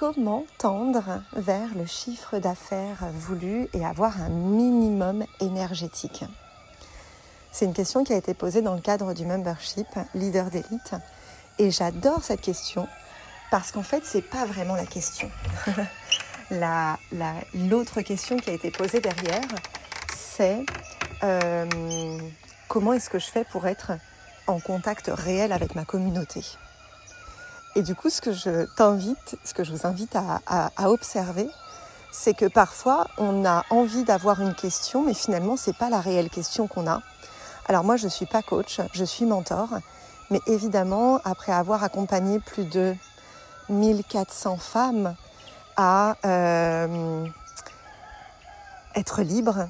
Comment tendre vers le chiffre d'affaires voulu et avoir un minimum énergétique? C'est une question qui a été posée dans le cadre du membership Leader d'élite et j'adore cette question parce qu'en fait, c'est pas vraiment la question. L'autre question qui a été posée derrière, c'est comment est-ce que je fais pour être en contact réel avec ma communauté? Et du coup, ce que je vous invite à observer, c'est que parfois, on a envie d'avoir une question, mais finalement, ce n'est pas la réelle question qu'on a. Alors moi, je ne suis pas coach, je suis mentor, mais évidemment, après avoir accompagné plus de 1400 femmes à être libres,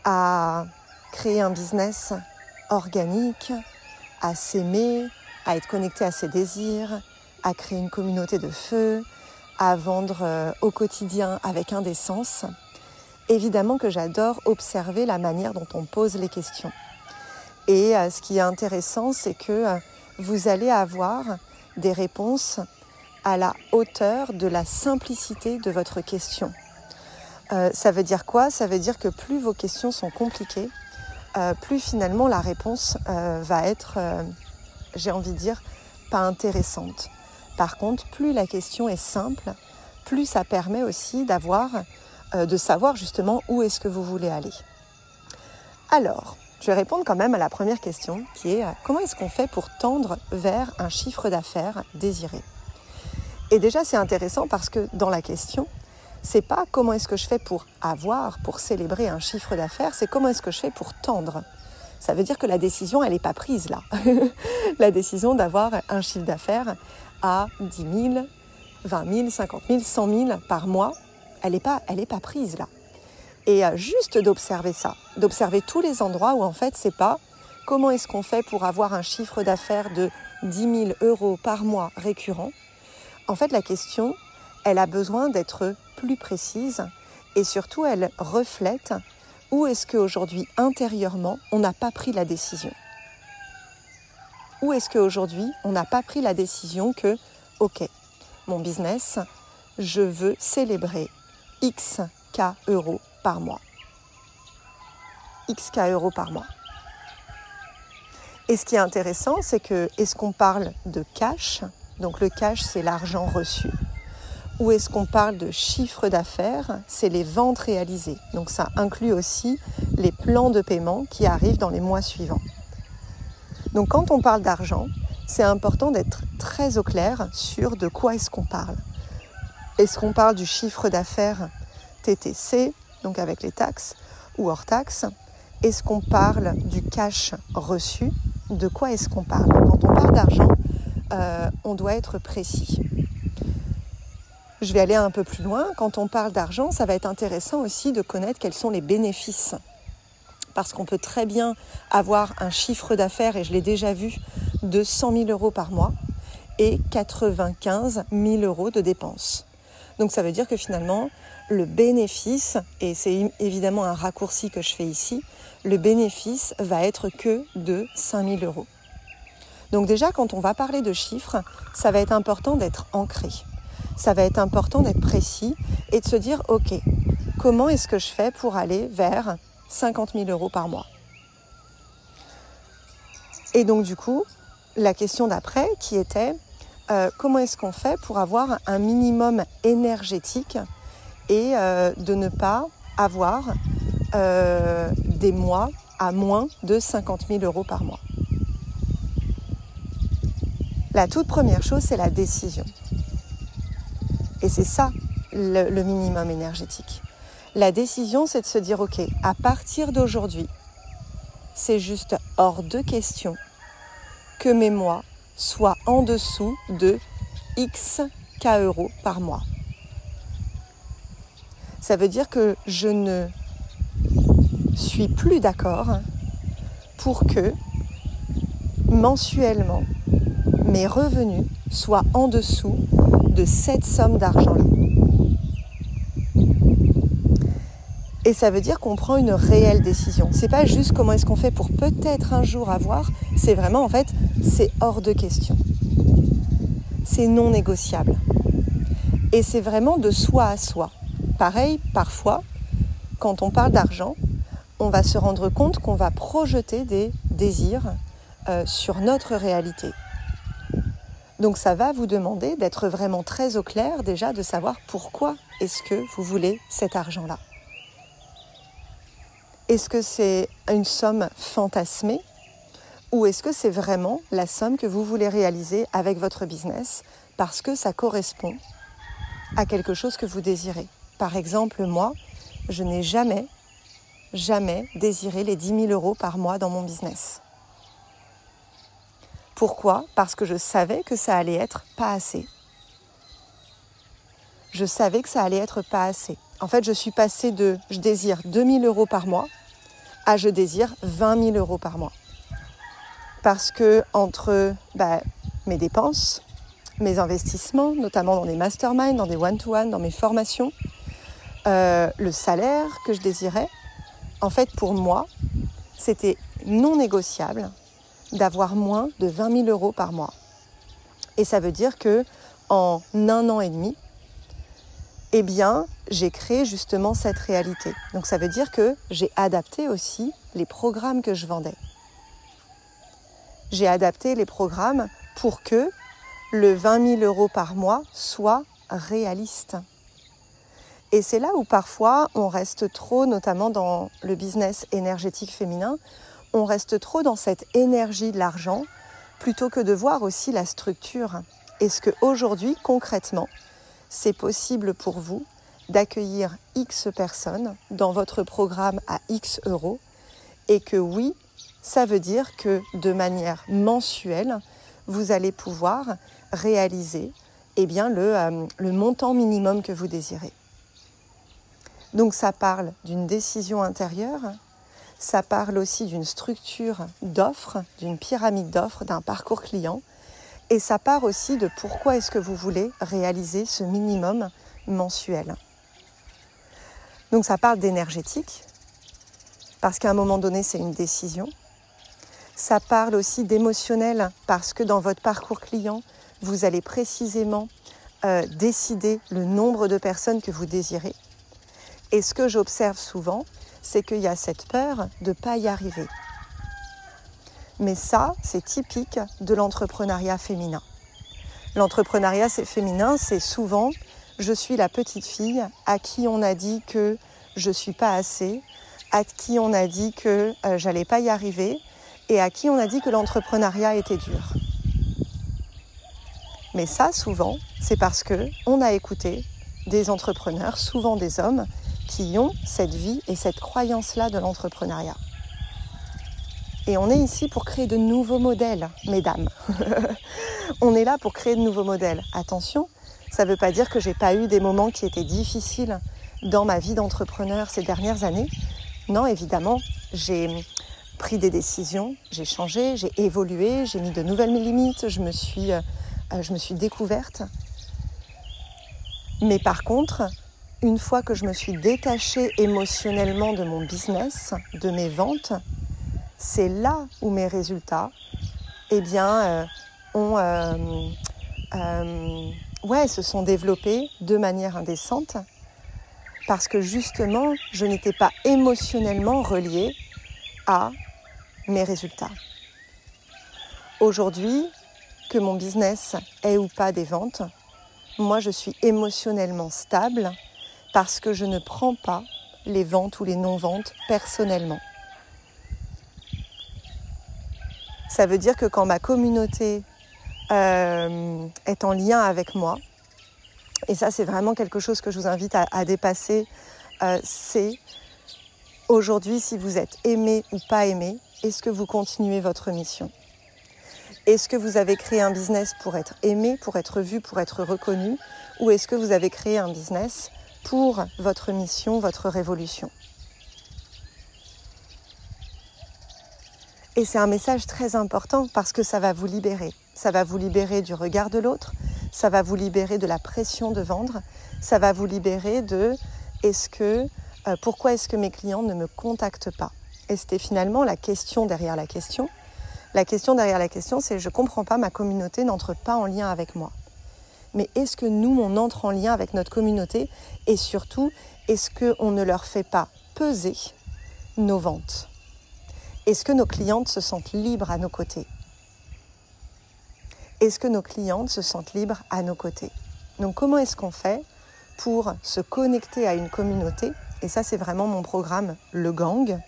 à créer un business organique, à s'aimer, à être connecté à ses désirs, à créer une communauté de feu, à vendre au quotidien avec indécence. Évidemment que j'adore observer la manière dont on pose les questions. Et ce qui est intéressant, c'est que vous allez avoir des réponses à la hauteur de la simplicité de votre question. Ça veut dire quoi? Ça veut dire que plus vos questions sont compliquées, plus finalement la réponse va être... j'ai envie de dire, pas intéressante. Par contre, plus la question est simple, plus ça permet aussi de savoir justement où est-ce que vous voulez aller. Alors, je vais répondre quand même à la première question qui est comment est-ce qu'on fait pour tendre vers un chiffre d'affaires désiré? Et déjà, c'est intéressant parce que dans la question, c'est pas comment est-ce que je fais pour célébrer un chiffre d'affaires, c'est comment est-ce que je fais pour tendre. Ça veut dire que la décision, elle n'est pas prise là. La décision d'avoir un chiffre d'affaires à 10 000, 20 000, 50 000, 100 000 par mois, elle n'est pas prise là. Et juste d'observer ça, d'observer tous les endroits où en fait, c'est pas comment est-ce qu'on fait pour avoir un chiffre d'affaires de 10 000 euros par mois récurrent. En fait, la question, elle a besoin d'être plus précise et surtout, elle reflète où est-ce qu'aujourd'hui, intérieurement, on n'a pas pris la décision? Où est-ce qu'aujourd'hui, on n'a pas pris la décision que, ok, mon business, je veux célébrer X K euros par mois. X K euros par mois. Et ce qui est intéressant, c'est que, est-ce qu'on parle de cash? Donc le cash, c'est l'argent reçu. Ou est-ce qu'on parle de chiffre d'affaires? C'est les ventes réalisées. Donc ça inclut aussi les plans de paiement qui arrivent dans les mois suivants. Donc quand on parle d'argent, c'est important d'être très au clair sur de quoi est-ce qu'on parle. Est-ce qu'on parle du chiffre d'affaires TTC, donc avec les taxes, ou hors taxes? Est-ce qu'on parle du cash reçu? De quoi est-ce qu'on parle? Quand on parle d'argent, on doit être précis. Je vais aller un peu plus loin. Quand on parle d'argent, ça va être intéressant aussi de connaître quels sont les bénéfices. Parce qu'on peut très bien avoir un chiffre d'affaires, et je l'ai déjà vu, de 100 000 euros par mois et 95 000 euros de dépenses. Donc ça veut dire que finalement, le bénéfice, et c'est évidemment un raccourci que je fais ici, le bénéfice va être que de 5 000 euros. Donc déjà, quand on va parler de chiffres, ça va être important d'être ancré. Ça va être important d'être précis et de se dire, ok, comment est-ce que je fais pour aller vers 50 000 euros par mois? Et donc du coup, la question d'après qui était, comment est-ce qu'on fait pour avoir un minimum énergétique et de ne pas avoir des mois à moins de 50 000 euros par mois? La toute première chose, c'est la décision. Et c'est ça, le minimum énergétique. La décision, c'est de se dire, ok, à partir d'aujourd'hui, c'est juste hors de question que mes mois soient en dessous de X K euros par mois. Ça veut dire que je ne suis plus d'accord pour que mensuellement, mes revenus soient en dessous de cette somme d'argent-là. Et ça veut dire qu'on prend une réelle décision. C'est pas juste comment est-ce qu'on fait pour peut-être un jour avoir, c'est vraiment en fait, c'est hors de question. C'est non négociable. Et c'est vraiment de soi à soi. Pareil, parfois, quand on parle d'argent, on va se rendre compte qu'on va projeter des désirs sur notre réalité. Donc ça va vous demander d'être vraiment très au clair déjà, de savoir pourquoi est-ce que vous voulez cet argent-là. Est-ce que c'est une somme fantasmée ou est-ce que c'est vraiment la somme que vous voulez réaliser avec votre business parce que ça correspond à quelque chose que vous désirez? Par exemple, moi, je n'ai jamais désiré les 10 000 € par mois dans mon business. Pourquoi ? Parce que je savais que ça allait être pas assez. Je savais que ça allait être pas assez. En fait, je suis passée de « je désire 2 000 € par mois » à « je désire 20 000 € par mois ». Parce que entre mes dépenses, mes investissements, notamment dans des masterminds, dans des one-to-one, dans mes formations, le salaire que je désirais, en fait, pour moi, c'était non négociable d'avoir moins de 20 000 € par mois. Et ça veut dire qu'en 1 an et demi, eh bien, j'ai créé justement cette réalité. Donc ça veut dire que j'ai adapté aussi les programmes que je vendais. J'ai adapté les programmes pour que le 20 000 € par mois soit réaliste. Et c'est là où parfois on reste trop, notamment dans le business énergétique féminin, on reste trop dans cette énergie de l'argent plutôt que de voir aussi la structure. Est-ce qu'aujourd'hui, concrètement, c'est possible pour vous d'accueillir X personnes dans votre programme à X euros et que oui, ça veut dire que de manière mensuelle, vous allez pouvoir réaliser le montant minimum que vous désirez. Donc ça parle d'une décision intérieure, ça parle aussi d'une structure d'offres, d'une pyramide d'offres, d'un parcours client. Et ça part aussi de pourquoi est-ce que vous voulez réaliser ce minimum mensuel. Donc ça parle d'énergétique, parce qu'à un moment donné, c'est une décision. Ça parle aussi d'émotionnel, parce que dans votre parcours client, vous allez précisément décider le nombre de personnes que vous désirez. Et ce que j'observe souvent, c'est qu'il y a cette peur de ne pas y arriver. Mais ça, c'est typique de l'entrepreneuriat féminin. L'entrepreneuriat féminin, c'est souvent « je suis la petite fille à qui on a dit que je ne suis pas assez, à qui on a dit que je n'allais pas y arriver et à qui on a dit que l'entrepreneuriat était dur ». Mais ça, souvent, c'est parce qu'on a écouté des entrepreneurs, souvent des hommes, qui ont cette vie et cette croyance-là de l'entrepreneuriat. Et on est ici pour créer de nouveaux modèles, mesdames. On est là pour créer de nouveaux modèles. Attention, ça ne veut pas dire que je n'ai pas eu des moments qui étaient difficiles dans ma vie d'entrepreneur ces dernières années. Non, évidemment, j'ai pris des décisions, j'ai changé, j'ai évolué, j'ai mis de nouvelles limites, je me suis découverte. Mais par contre, une fois que je me suis détachée émotionnellement de mon business, de mes ventes, c'est là où mes résultats se sont développés de manière indécente parce que justement, je n'étais pas émotionnellement reliée à mes résultats. Aujourd'hui, que mon business ait ou pas des ventes, moi je suis émotionnellement stable parce que je ne prends pas les ventes ou les non-ventes personnellement. Ça veut dire que quand ma communauté est en lien avec moi, et ça c'est vraiment quelque chose que je vous invite à dépasser, c'est aujourd'hui si vous êtes aimé ou pas aimé, est-ce que vous continuez votre mission ? Est-ce que vous avez créé un business pour être aimé, pour être vu, pour être reconnu, ou est-ce que vous avez créé un business pour votre mission, votre révolution ? Et c'est un message très important parce que ça va vous libérer. Ça va vous libérer du regard de l'autre, ça va vous libérer de la pression de vendre, ça va vous libérer de pourquoi est-ce que mes clients ne me contactent pas ? Et c'était finalement la question derrière la question. La question derrière la question, c'est je ne comprends pas, ma communauté n'entre pas en lien avec moi. mais est-ce que nous, on entre en lien avec notre communauté et surtout, est-ce qu'on ne leur fait pas peser nos ventes? Est-ce que nos clientes se sentent libres à nos côtés? Est-ce que nos clientes se sentent libres à nos côtés? Donc comment est-ce qu'on fait pour se connecter à une communauté? Et ça, c'est vraiment mon programme, le gang.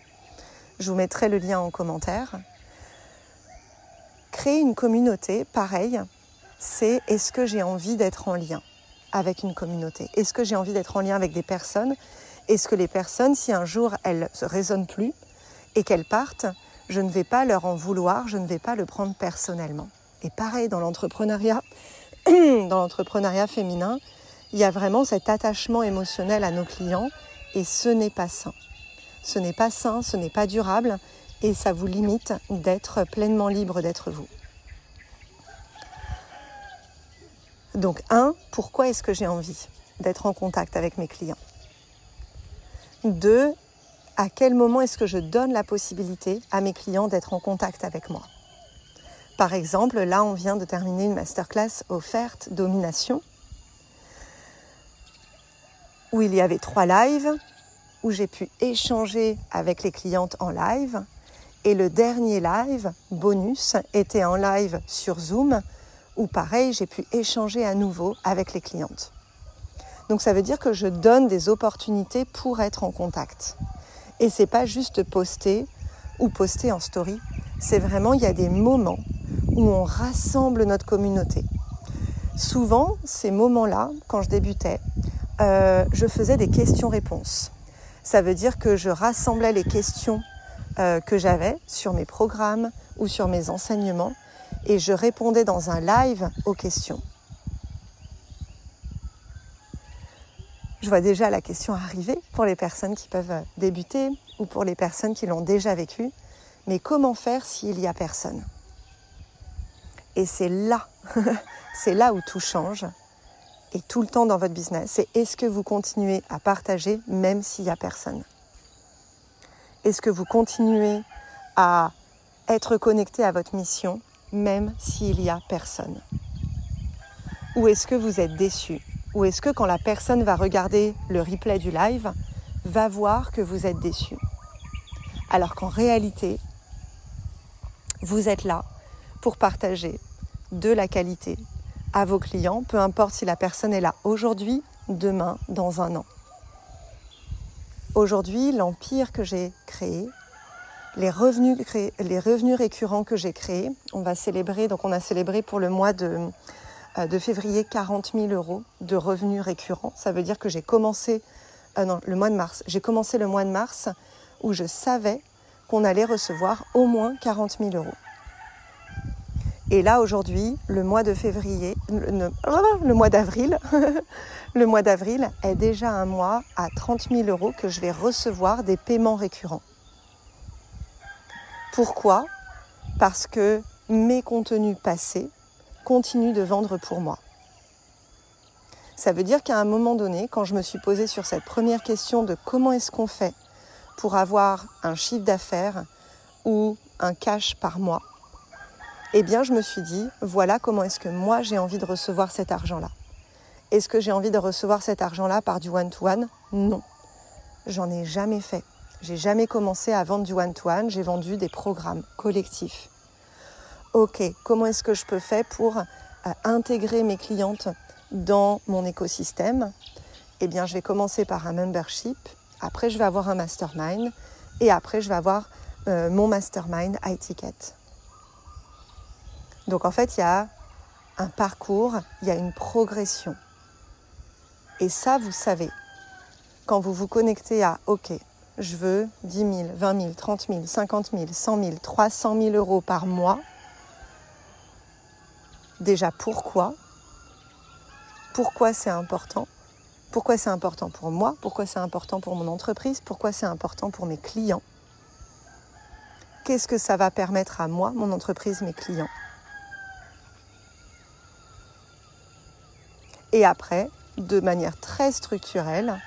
Je vous mettrai le lien en commentaire. Créer une communauté, pareil, c'est est-ce que j'ai envie d'être en lien avec une communauté? Est-ce que j'ai envie d'être en lien avec des personnes? Est-ce que les personnes, si un jour elles ne résonnent plus et qu'elles partent, je ne vais pas leur en vouloir, je ne vais pas le prendre personnellement. Et pareil, dans l'entrepreneuriat féminin, il y a vraiment cet attachement émotionnel à nos clients et ce n'est pas sain. Ce n'est pas sain, ce n'est pas durable et ça vous limite d'être pleinement libre d'être vous. Donc pourquoi est-ce que j'ai envie d'être en contact avec mes clients? 2, à quel moment est-ce que je donne la possibilité à mes clients d'être en contact avec moi? Par exemple, là, on vient de terminer une masterclass offerte domination où il y avait 3 lives, où j'ai pu échanger avec les clientes en live. Et le dernier live, bonus, était en live sur Zoom, où pareil, j'ai pu échanger à nouveau avec les clientes. Donc ça veut dire que je donne des opportunités pour être en contact. Et c'est pas juste poster ou poster en story. C'est vraiment, il y a des moments où on rassemble notre communauté. Souvent, ces moments-là, quand je débutais, je faisais des questions-réponses. Ça veut dire que je rassemblais les questions que j'avais sur mes programmes ou sur mes enseignements et je répondais dans un live aux questions. Je vois déjà la question arriver pour les personnes qui peuvent débuter ou pour les personnes qui l'ont déjà vécu. Mais comment faire s'il n'y a personne? Et c'est là où tout change. Et tout le temps dans votre business, c'est est-ce que vous continuez à partager même s'il n'y a personne? Est-ce que vous continuez à être connecté à votre mission même s'il n'y a personne? Ou est-ce que vous êtes déçu? Ou est-ce que quand la personne va regarder le replay du live, va voir que vous êtes déçu? Alors qu'en réalité, vous êtes là pour partager de la qualité à vos clients, peu importe si la personne est là aujourd'hui, demain, dans un an. Aujourd'hui, l'empire que j'ai créé, les revenus récurrents que j'ai créés, on a célébré pour le mois de février 40 000 € de revenus récurrents. Ça veut dire que j'ai commencé le mois de mars. J'ai commencé le mois de mars où je savais qu'on allait recevoir au moins 40 000 €. Et là, aujourd'hui, le mois d'avril, le mois d'avril est déjà un mois à 30 000 € que je vais recevoir des paiements récurrents. Pourquoi? Parce que mes contenus passés continuent de vendre pour moi. Ça veut dire qu'à un moment donné, quand je me suis posée sur cette première question de comment est-ce qu'on fait pour avoir un chiffre d'affaires ou un cash par mois, eh bien, je me suis dit, voilà comment est-ce que moi, j'ai envie de recevoir cet argent-là. Est-ce que j'ai envie de recevoir cet argent-là par du one-to-one? Non, j'en ai jamais fait. J'ai jamais commencé à vendre du one-to-one, j'ai vendu des programmes collectifs. Ok, comment est-ce que je peux faire pour intégrer mes clientes dans mon écosystème? Eh bien, je vais commencer par un membership, après je vais avoir un mastermind, et après je vais avoir mon mastermind high ticket. Donc en fait, il y a un parcours, il y a une progression. Et ça, vous savez, quand vous vous connectez à « Ok, je veux 10 000, 20 000, 30 000, 50 000, 100 000, 300 000 € par mois », déjà pourquoi? Pourquoi c'est important? Pourquoi c'est important pour moi? Pourquoi c'est important pour mon entreprise? Pourquoi c'est important pour mes clients? Qu'est-ce que ça va permettre à moi, mon entreprise, mes clients? Et après, de manière très structurelle,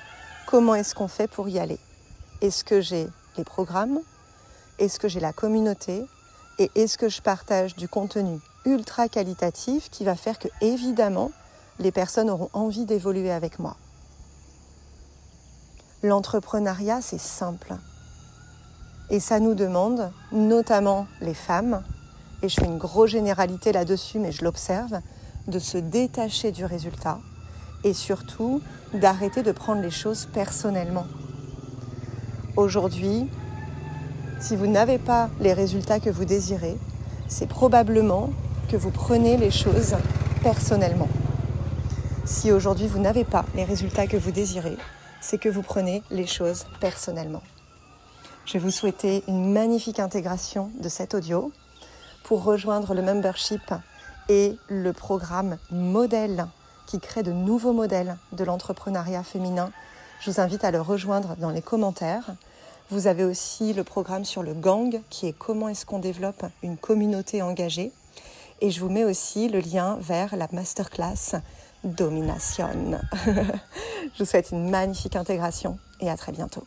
comment est-ce qu'on fait pour y aller? Est-ce que j'ai les programmes? Est-ce que j'ai la communauté? Et est-ce que je partage du contenu ultra qualitatif qui va faire que, évidemment, les personnes auront envie d'évoluer avec moi. L'entrepreneuriat, c'est simple. Et ça nous demande, notamment les femmes, et je fais une grosse généralité là-dessus, mais je l'observe, de se détacher du résultat et surtout d'arrêter de prendre les choses personnellement. Aujourd'hui, si vous n'avez pas les résultats que vous désirez, c'est probablement que vous prenez les choses personnellement. Si aujourd'hui vous n'avez pas les résultats que vous désirez, c'est que vous prenez les choses personnellement. Je vais vous souhaiter une magnifique intégration de cet audio pour rejoindre le membership et le programme modèle qui crée de nouveaux modèles de l'entrepreneuriat féminin. Je vous invite à le rejoindre dans les commentaires. Vous avez aussi le programme sur le gang qui est comment est-ce qu'on développe une communauté engagée. Et je vous mets aussi le lien vers la masterclass Domination. Je vous souhaite une magnifique intégration et à très bientôt.